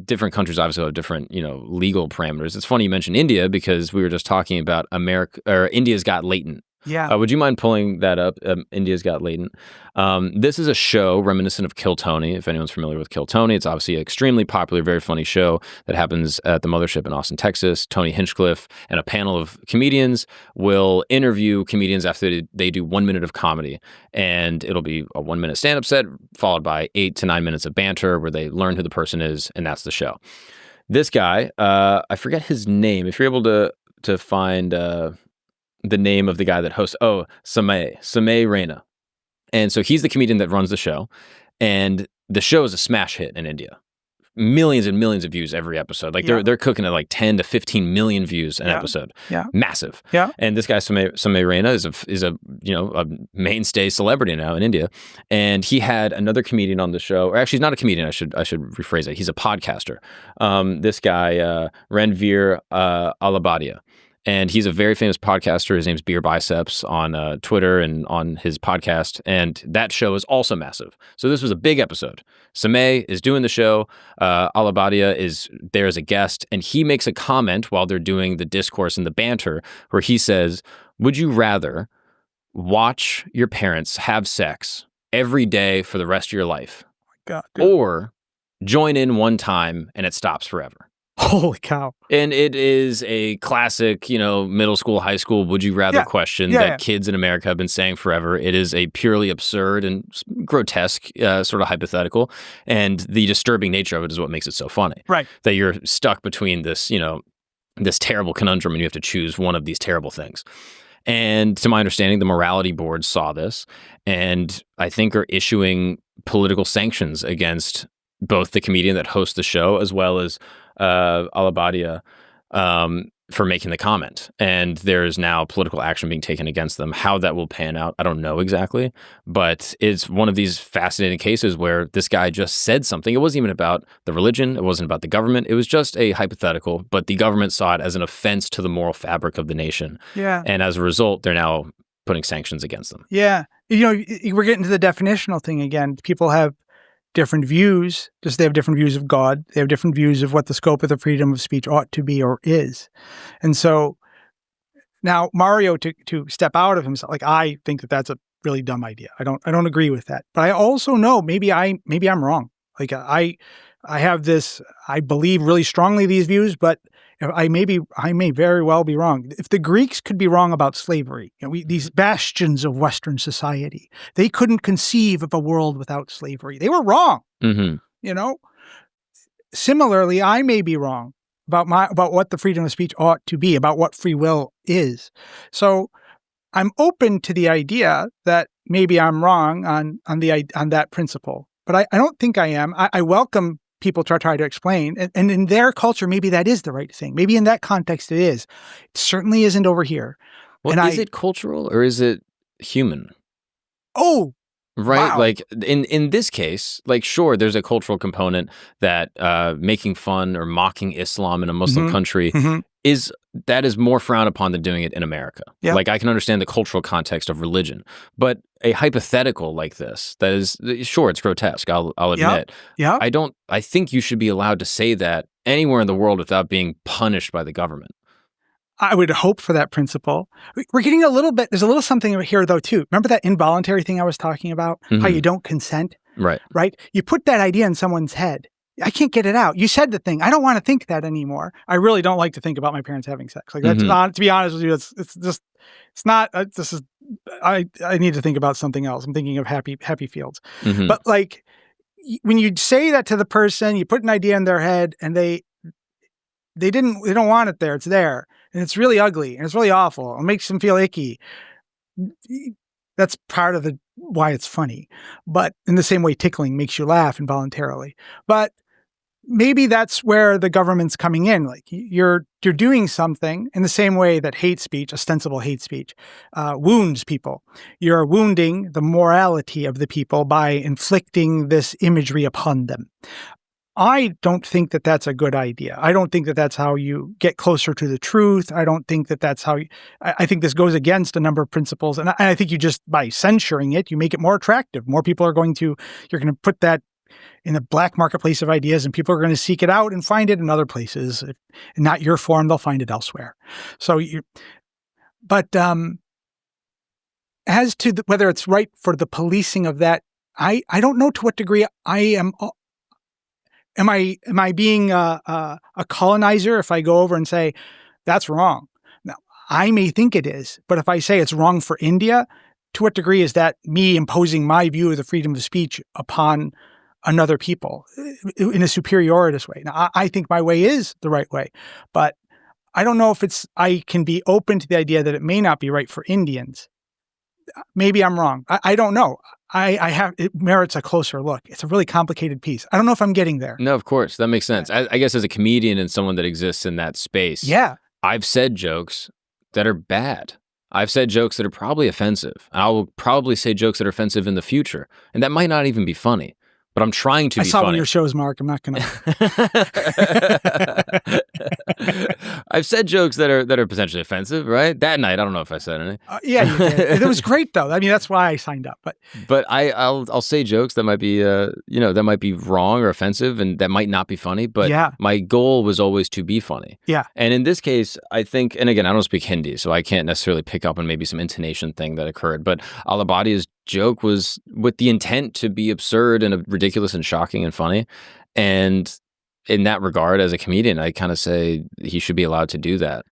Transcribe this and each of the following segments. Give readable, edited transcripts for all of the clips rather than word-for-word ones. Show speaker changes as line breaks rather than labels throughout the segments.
different countries obviously have different, legal parameters. It's funny you mentioned India because we were just talking about India's Got Latent.
Yeah.
Would you mind pulling that up? India's Got Latent. This is a show reminiscent of Kill Tony, if anyone's familiar with Kill Tony. It's obviously an extremely popular, very funny show that happens at the Mothership in Austin, Texas. Tony Hinchcliffe and a panel of comedians will interview comedians after they do 1 minute of comedy. And it'll be a 1 minute stand-up set followed by 8 to 9 minutes of banter where they learn who the person is, and that's the show. This guy, I forget his name. If you're able to find... the name of the guy that hosts, Samay Raina. And so he's the comedian that runs the show. And the show is a smash hit in India. Millions and millions of views every episode. Like they're cooking at like 10 to 15 million views an episode.
Yeah.
Massive.
Yeah.
And this guy, Samay Raina, is a mainstay celebrity now in India. And he had another comedian on the show. Or actually, he's not a comedian. I should rephrase it. He's a podcaster. This guy, Ranveer Alabadia. And he's a very famous podcaster. His name's Beer Biceps on Twitter and on his podcast. And that show is also massive. So this was a big episode. Samay is doing the show. Alabadia is there as a guest. And he makes a comment while they're doing the discourse and the banter where he says, would you rather watch your parents have sex every day for the rest of your life?
Oh my God, dude.
Or join in one time and it stops forever?
Holy cow.
And it is a classic, middle school, high school, would you rather question that kids in America have been saying forever. It is a purely absurd and grotesque sort of hypothetical. And the disturbing nature of it is what makes it so funny.
Right.
That you're stuck between this, this terrible conundrum and you have to choose one of these terrible things. And to my understanding, the morality board saw this and I think are issuing political sanctions against both the comedian that hosts the show as well as Alabadia for making the comment. And there's now political action being taken against them. How that will pan out, I don't know exactly. But it's one of these fascinating cases where this guy just said something. It wasn't even about the religion. It wasn't about the government. It was just a hypothetical. But the government saw it as an offense to the moral fabric of the nation.
Yeah.
And as a result, they're now putting sanctions against them.
Yeah. We're getting to the definitional thing again. People have different views, just they have different views of God. They have different views of what the scope of the freedom of speech ought to be or is. And so now Mario to step out of himself, like I think that that's a really dumb idea. I don't agree with that. But I also know maybe I'm wrong. Like I have this, I believe really strongly these views, but I may very well be wrong. If the Greeks could be wrong about slavery, these bastions of Western society, they couldn't conceive of a world without slavery. They were wrong. Mm-hmm. Similarly, I may be wrong about what the freedom of speech ought to be, about what free will is. So I'm open to the idea that maybe I'm wrong on that principle, but I don't think I am. I welcome people try to explain. And in their culture, maybe that is the right thing. Maybe in that context it is. It certainly isn't over here.
Well, is it cultural or is it human?
Oh,
right.
Wow.
Like in this case, like, sure, there's a cultural component that making fun or mocking Islam in a Muslim country is more frowned upon than doing it in America. Yep. Like I can understand the cultural context of religion, but a hypothetical like this, that is, sure, it's grotesque, I'll admit.
Yeah.
I think you should be allowed to say that anywhere in the world without being punished by the government.
I would hope for that principle. We're getting there's a little something over here though too. Remember that involuntary thing I was talking about? How you don't consent?
Right.
Right? You put that idea in someone's head. I can't get it out. You said the thing. I don't want to think that anymore. I really don't like to think about my parents having sex. Like that's not, to be honest with you, I need to think about something else. I'm thinking of happy fields. But like when you say that to the person, you put an idea in their head and they don't want it there. It's there. And it's really ugly and it's really awful. It makes them feel icky. That's part of why it's funny. But in the same way, tickling makes you laugh involuntarily. But maybe that's where the government's coming in. Like you're doing something in the same way that hate speech, ostensible hate speech, wounds people. You're wounding the morality of the people by inflicting this imagery upon them. I don't think that that's a good idea. I don't think that that's how you get closer to the truth. I don't think that that's how I think this goes against a number of principles. And I think you just, by censoring it, you make it more attractive. More people you're going to put that in the black marketplace of ideas, and people are going to seek it out and find it in other places. If not your form, they'll find it elsewhere. So, as to whether it's right for the policing of that, I don't know to what degree I am. Am I being a colonizer if I go over and say that's wrong? Now, I may think it is, but if I say it's wrong for India, to what degree is that me imposing my view of the freedom of speech upon another people in a superioritist way? Now, I think my way is the right way, but I don't know if I can be open to the idea that it may not be right for Indians. Maybe I'm wrong. I don't know. It merits a closer look. It's a really complicated piece. I don't know if I'm getting there.
No, of course. That makes sense. I guess as a comedian and someone that exists in that space,
yeah,
I've said jokes that are bad. I've said jokes that are probably offensive. I will probably say jokes that are offensive in the future. And that might not even be funny. But I'm trying to be funny.
I saw one of your shows, Mark. I'm not going to.
I've said jokes that are potentially offensive, right? That night, I don't know if I said anything.
Yeah, you did. It was great, though. I mean, that's why I signed up.
But I'll say jokes that might be that might be wrong or offensive, and that might not be funny. But
yeah.
My goal was always to be funny.
Yeah.
And in this case, I think, and again, I don't speak Hindi, so I can't necessarily pick up on maybe some intonation thing that occurred. But Alabadia's joke was with the intent to be absurd and ridiculous and shocking and funny. And in that regard, as a comedian, I kind of say he should be allowed to do that.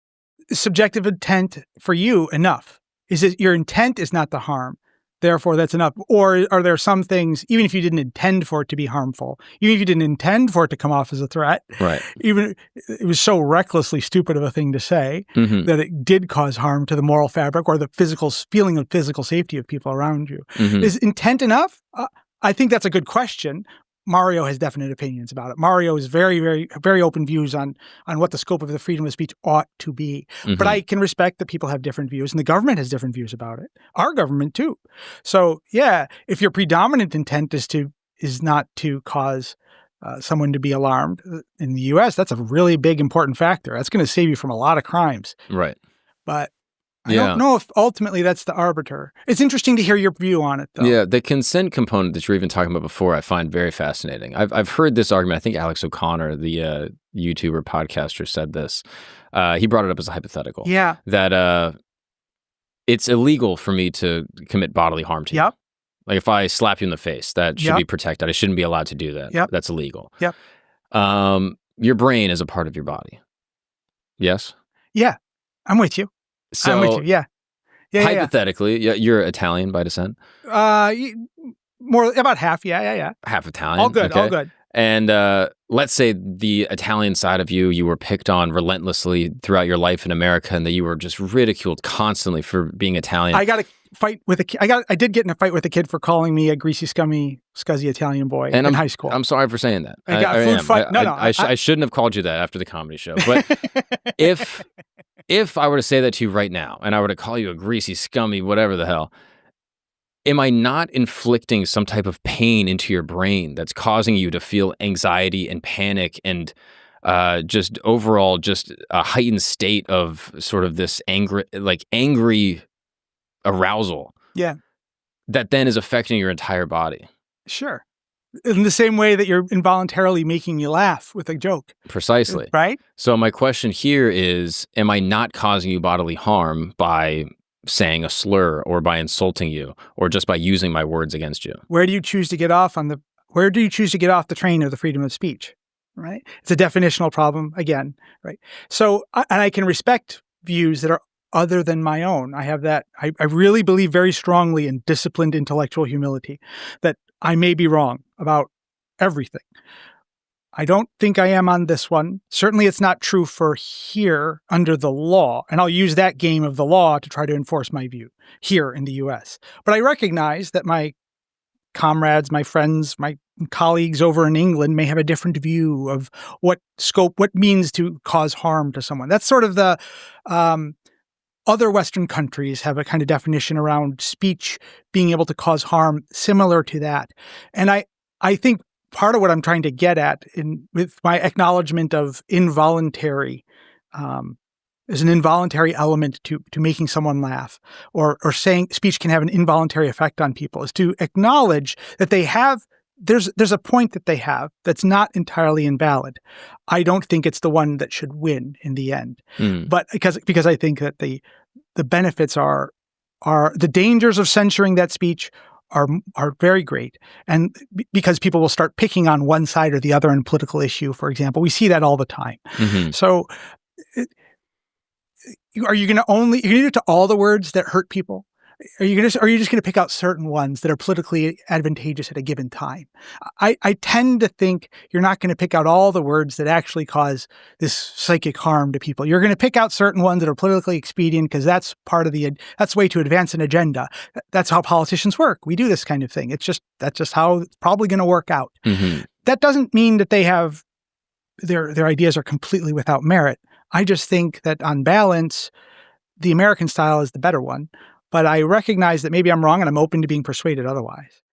Subjective intent for you, enough. Is it your intent is not the harm? Therefore, that's enough. Or are there some things, even if you didn't intend for it to be harmful, even if you didn't intend for it to come off as a threat,
right?
Even it was so recklessly stupid of a thing to say that it did cause harm to the moral fabric or the physical feeling of physical safety of people around you. Is intent enough? I think that's a good question. Mario has definite opinions about it. Mario is very, very, very open views on what the scope of the freedom of speech ought to be. But I can respect that people have different views, and the government has different views about it. Our government too. So yeah, if your predominant intent is not to cause someone to be alarmed in the U.S., that's a really big important factor. That's going to save you from a lot of crimes.
Right.
But I don't know if ultimately that's the arbiter. It's interesting to hear your view on it, though.
Yeah, the consent component that you were even talking about before, I find very fascinating. I've heard this argument. I think Alex O'Connor, the YouTuber podcaster, said this. He brought it up as a hypothetical.
Yeah.
That it's illegal for me to commit bodily harm to you. Like if I slap you in the face, that should be protected. I shouldn't be allowed to do that. That's illegal.
Yep.
Your brain is a part of your body. Yes?
Yeah. I'm with you.
So,
I'm with you. Yeah.
Hypothetically, you're Italian by descent?
More about half. Yeah.
Half Italian.
All good.
Okay.
All good.
And let's say the Italian side of you were picked on relentlessly throughout your life in America, and that you were just ridiculed constantly for being Italian.
I got a fight with a kid. I did get in a fight with a kid for calling me a greasy, scummy, scuzzy Italian boy in high school.
I'm sorry for saying that.
I got food fight.
I shouldn't have called you that after the comedy show. But if I were to say that to you right now, and I were to call you a greasy, scummy, whatever the hell, am I not inflicting some type of pain into your brain that's causing you to feel anxiety and panic and just overall just a heightened state of sort of this angry arousal?
Yeah.
That then is affecting your entire body.
Sure. In the same way that you're involuntarily making you laugh with a joke.
Precisely.
Right?
So my question here is, am I not causing you bodily harm by saying a slur or by insulting you or just by using my words against you?
Where do you choose to get off the train of the freedom of speech? Right? It's a definitional problem again, right? So, and I can respect views that are other than my own. I have that. I really believe very strongly in disciplined intellectual humility, that I may be wrong about everything. I don't think I am on this one. Certainly it's not true for here under the law. And I'll use that game of the law to try to enforce my view here in the US. But I recognize that my comrades, my friends, my colleagues over in England may have a different view of what means to cause harm to someone. That's sort of the other Western countries have a kind of definition around speech being able to cause harm similar to that. And I think part of what I'm trying to get at with my acknowledgement of involuntary, there's an involuntary element to making someone laugh or saying speech can have an involuntary effect on people, is to acknowledge that they have there's a point that they have that's not entirely invalid. I don't think it's the one that should win in the end, but because I think that the benefits are the dangers of censoring that speech are very great, and because people will start picking on one side or the other in a political issue, for example, we see that all the time. So, are you going to do it to all the words that hurt people? Are you just going to pick out certain ones that are politically advantageous at a given time? I tend to think you're not going to pick out all the words that actually cause this psychic harm to people. You're going to pick out certain ones that are politically expedient because that's that's a way to advance an agenda. That's how politicians work. We do this kind of thing. That's just how it's probably going to work out. That doesn't mean that they have their ideas are completely without merit. I just think that on balance, the American style is the better one. But I recognize that maybe I'm wrong, and I'm open to being persuaded otherwise.